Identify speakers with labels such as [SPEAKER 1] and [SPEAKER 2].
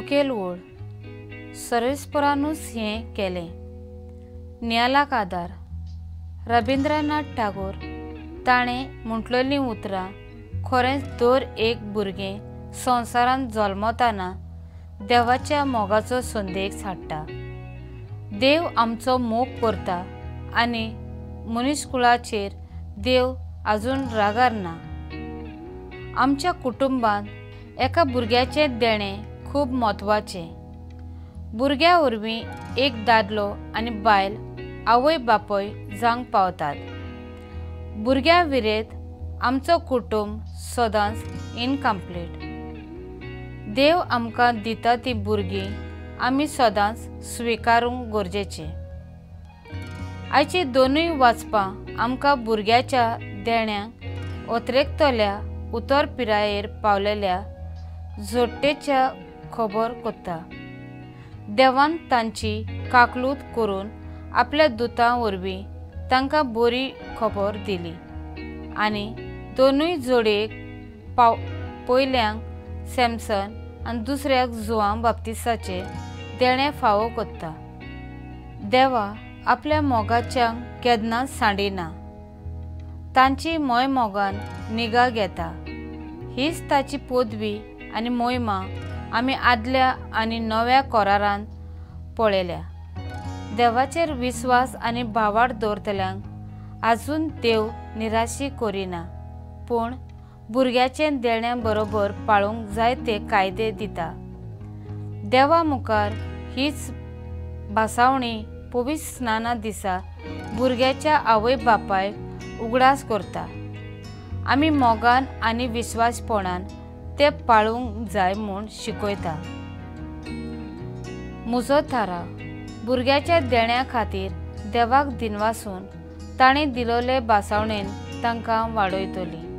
[SPEAKER 1] मुखेल ओळ सर्वेस्परानूच हें केलें. नियालाक आदार. रबिंद्रनाथ टागोर ताणें म्हटलेलीं उतरां खरेंच दर एक भुरगें संवसारांत जल्मतना देवाच्या मोगाचो संदेश हाडटा. देव आमचो मोग करता आनी मनीसकुळाचेर देव आजून रागार ना. आमच्या कुटुंबांत एका भुरग्याचें देणें खूब म्हत्वाचें. भुरग्या वरवीं एक दादलो आनी बायल आवय बापूय जावंक पावतात. भुरग्या विरेत आमचो कुटुंब सदांच इनकम्प्लीट. देव आमकां दिता तीं भुरगीं आमी सदांच स्विकारूंक गरजेचें. आयची दोनूय वाचपां आमकां भुरग्याच्या देण्यांक ओतरेकतल्या उतर पिरायेर पावलेल्या जोडटेच्या खबर कोत्ता. देवान तांची काकलूत करून आपल्या दुतां वरवीं तांकां बरी खबर दिली आनी दोनूय जोडयेक पयल्यांक सॅमसन आनी दुसऱ्याक जुआंव बाप्तिस्ताचें देणें फावो कोत्ता. देवा आपल्या मोगाच्यांक केन्नाच सांडिना. तांची मोगान निगा घेता. हीच ताची पदवी आनी मोहिमा आमी आदल्या आनी नव्या कोरारांत पळयल्या. देवाचेर विस्वास आनी भावार्थ दवरतल्यांक आजून देव निराशी करिना, पूण भुरग्याचें देण्या बरोबर पाळूंक जायते कायदे दिता. देवा मुखार हीच भासावणी पवित्र स्नाना दिसा भुरग्याच्या आवय बापायक उगडास करता. आमी मोगान आनी विस्वासपणान ते पाळूंक जाय म्हूण शिकयता. म्हजो थाराव. भुरग्याच्या देण्या खातीर देवाक दिनवासून ताणें दिलोले भासावणेन तांकां वाडयतली.